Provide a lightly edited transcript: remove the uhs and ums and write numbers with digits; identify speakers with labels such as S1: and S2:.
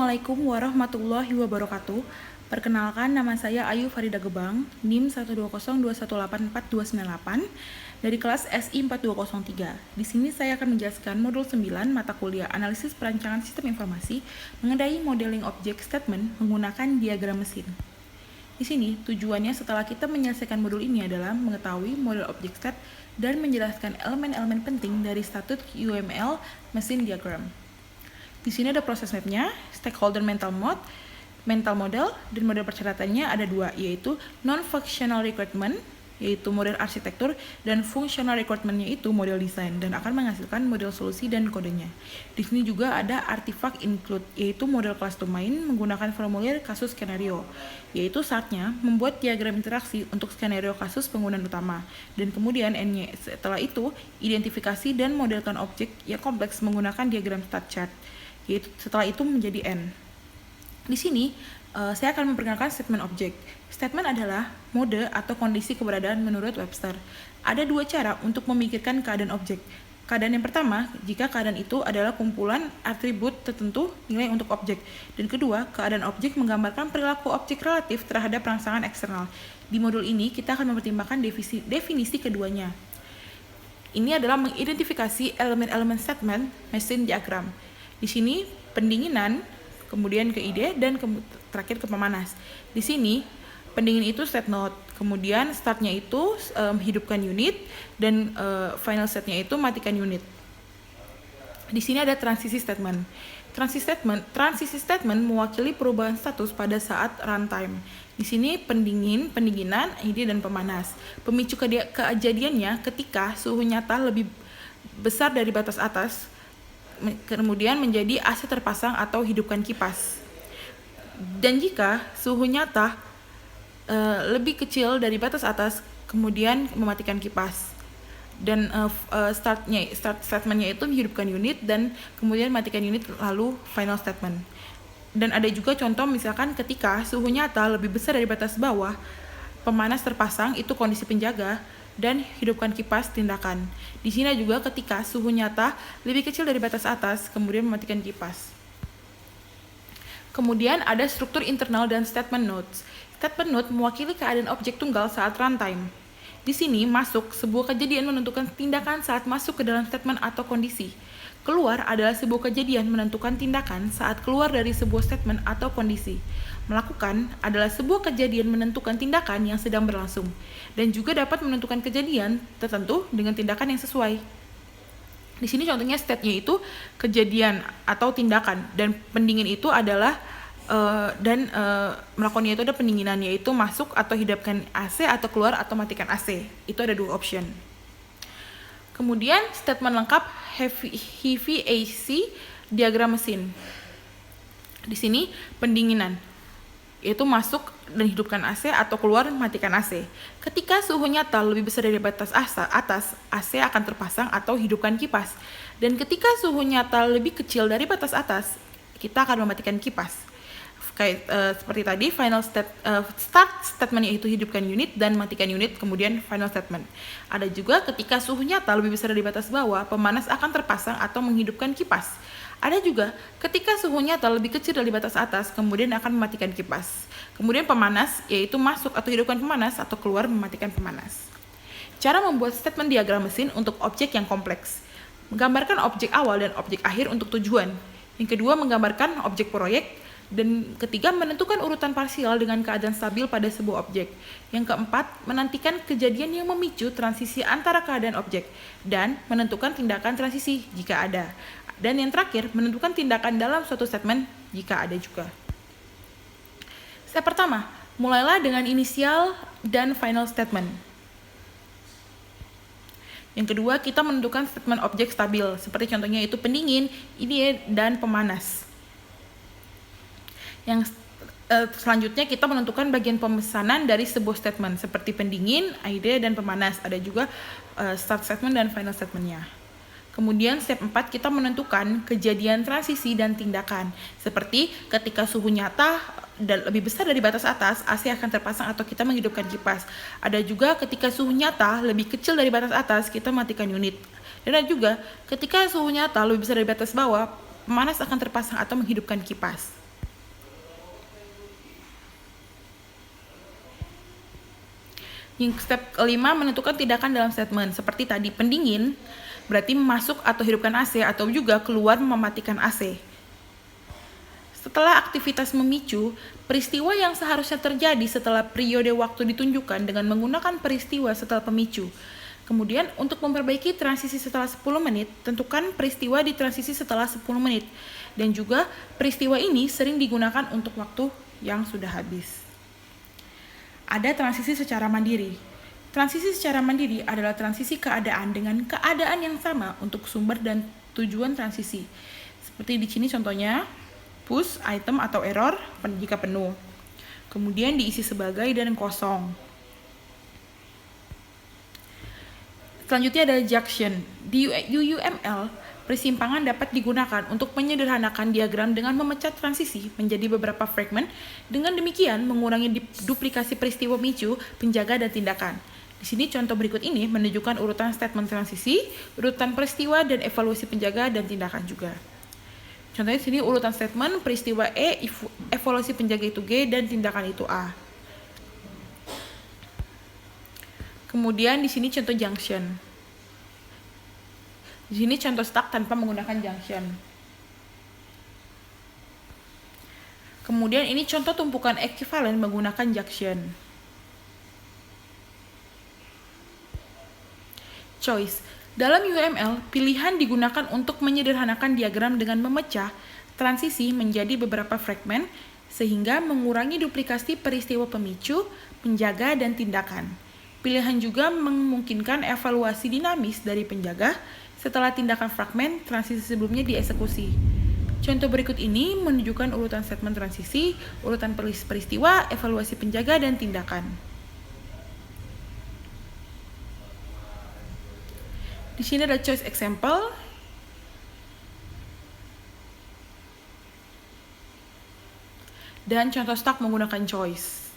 S1: Assalamualaikum warahmatullahi wabarakatuh. Perkenalkan, nama saya Ayu Farida Gebang, NIM 12021884298 dari kelas SI 4203. Di sini saya akan menjelaskan modul 9 mata kuliah Analisis Perancangan Sistem Informasi mengenai modeling object statement menggunakan diagram mesin. Di sini, tujuannya setelah kita menyelesaikan modul ini adalah mengetahui model object stat dan menjelaskan elemen-elemen penting dari statut UML mesin diagram. Di sini ada proses mapnya, stakeholder mental model, dan model persyaratannya ada dua, yaitu non-functional requirement, yaitu model arsitektur, dan functional requirement-nya itu model desain, dan akan menghasilkan model solusi dan kodenya. Di sini juga ada artifact include, yaitu model kelas domain menggunakan formulir kasus skenario, yaitu saatnya membuat diagram interaksi untuk skenario kasus penggunaan utama, dan kemudian N-nya. Setelah itu, identifikasi dan modelkan objek yang kompleks menggunakan diagram stat chart, yaitu setelah itu menjadi N. Di sini, saya akan memperkenalkan statement objek. Statement adalah mode atau kondisi keberadaan menurut Webster. Ada dua cara untuk memikirkan keadaan objek. Keadaan yang pertama, jika keadaan itu adalah kumpulan atribut tertentu nilai untuk objek. Dan kedua, keadaan objek menggambarkan perilaku objek relatif terhadap rangsangan eksternal. Di modul ini, kita akan mempertimbangkan definisi keduanya. Ini adalah mengidentifikasi elemen-elemen statement mesin diagram. Di sini pendinginan, kemudian ke ide, dan terakhir ke pemanas. Di sini pendingin itu state node, kemudian startnya itu hidupkan unit, dan final setnya itu matikan unit. Di sini ada transisi statement. Transisi statement mewakili perubahan status pada saat runtime. Di sini pendinginan, ide, dan pemanas. Pemicu kejadiannya ketika suhu nyata lebih besar dari batas atas, kemudian menjadi AC terpasang atau hidupkan kipas. Dan jika suhu nyata lebih kecil dari batas atas, kemudian mematikan kipas. Dan start statementnya itu hidupkan unit dan kemudian matikan unit, lalu final statement. Dan ada juga contoh misalkan ketika suhu nyata lebih besar dari batas bawah, pemanas terpasang, itu kondisi penjaga, dan hidupkan kipas tindakan. Di sini juga ketika suhu nyata lebih kecil dari batas atas, kemudian mematikan kipas. Kemudian ada struktur internal dan statement nodes. Statement node mewakili keadaan objek tunggal saat runtime. Di sini masuk sebuah kejadian menentukan tindakan saat masuk ke dalam statement atau kondisi. Keluar adalah sebuah kejadian menentukan tindakan saat keluar dari sebuah statement atau kondisi. Melakukan adalah sebuah kejadian menentukan tindakan yang sedang berlangsung, dan juga dapat menentukan kejadian tertentu dengan tindakan yang sesuai. Di sini contohnya state-nya itu kejadian atau tindakan, dan pendingin itu adalah melakukannya itu ada pendinginan, yaitu masuk atau hidupkan AC, atau keluar atau matikan AC. Itu ada dua option. Kemudian statement lengkap heavy AC diagram mesin. Di sini pendinginan, yaitu masuk dan hidupkan AC, atau keluar matikan AC. Ketika suhu nyata lebih besar dari batas atas, AC akan terpasang atau hidupkan kipas. Dan ketika suhu nyata lebih kecil dari batas atas, kita akan mematikan kipas. Seperti tadi, start statementnya itu hidupkan unit dan matikan unit, kemudian final statement. Ada juga ketika suhu nyata lebih besar dari batas bawah, pemanas akan terpasang atau menghidupkan kipas. Ada juga ketika suhu nyata lebih kecil dari batas atas, kemudian akan mematikan kipas. Kemudian pemanas, yaitu masuk atau hidupkan pemanas, atau keluar mematikan pemanas. Cara membuat statement diagram mesin untuk objek yang kompleks. Menggambarkan objek awal dan objek akhir untuk tujuan. Yang kedua, menggambarkan objek proyek. Dan ketiga, menentukan urutan parsial dengan keadaan stabil pada sebuah objek. Yang keempat, menantikan kejadian yang memicu transisi antara keadaan objek dan menentukan tindakan transisi jika ada. Dan yang terakhir, menentukan tindakan dalam suatu statement jika ada juga. Step pertama, mulailah dengan inisial dan final statement. Yang kedua, kita menentukan statement objek stabil, seperti contohnya itu pendingin, ide, dan pemanas. Yang selanjutnya kita menentukan bagian pemesanan dari sebuah statement seperti pendingin, ide, dan pemanas. Ada juga start statement dan final statementnya. Kemudian step 4 kita menentukan kejadian transisi dan tindakan seperti ketika suhu nyata dan lebih besar dari batas atas, AC akan terpasang atau kita menghidupkan kipas. Ada juga ketika suhu nyata lebih kecil dari batas atas, kita matikan unit. Dan ada juga ketika suhu nyata lebih besar dari batas bawah, pemanas akan terpasang atau menghidupkan kipas. Yang step kelima, menentukan tindakan dalam statement. Seperti tadi, pendingin berarti masuk atau hidupkan AC, atau juga keluar mematikan AC. Setelah aktivitas memicu, peristiwa yang seharusnya terjadi setelah periode waktu ditunjukkan dengan menggunakan peristiwa setelah pemicu. Kemudian, untuk memperbaiki transisi setelah 10 menit, tentukan peristiwa di transisi setelah 10 menit. Dan juga, peristiwa ini sering digunakan untuk waktu yang sudah habis. Ada transisi secara mandiri. Transisi secara mandiri adalah transisi keadaan dengan keadaan yang sama untuk sumber dan tujuan transisi. Seperti di sini contohnya, push, item atau error jika penuh. Kemudian diisi sebagai dan kosong. Selanjutnya ada junction. Di UML, persimpangan dapat digunakan untuk menyederhanakan diagram dengan memecah transisi menjadi beberapa fragmen. Dengan demikian, mengurangi duplikasi peristiwa pemicu, penjaga, dan tindakan. Di sini contoh berikut ini menunjukkan urutan statement transisi, urutan peristiwa, dan evaluasi penjaga dan tindakan juga. Contohnya di sini urutan statement, peristiwa E, evaluasi penjaga itu G, dan tindakan itu A. Kemudian di sini contoh junction. Di sini contoh stack tanpa menggunakan junction. Kemudian ini contoh tumpukan ekuivalen menggunakan junction. Choice. Dalam UML, pilihan digunakan untuk menyederhanakan diagram dengan memecah transisi menjadi beberapa fragmen sehingga mengurangi duplikasi peristiwa pemicu, penjaga, dan tindakan. Pilihan juga memungkinkan evaluasi dinamis dari penjaga setelah tindakan fragmen transisi sebelumnya dieksekusi. Contoh berikut ini menunjukkan urutan statement transisi, urutan peristiwa, evaluasi penjaga, dan tindakan. Di sini ada choice example. Dan contoh stack menggunakan choice.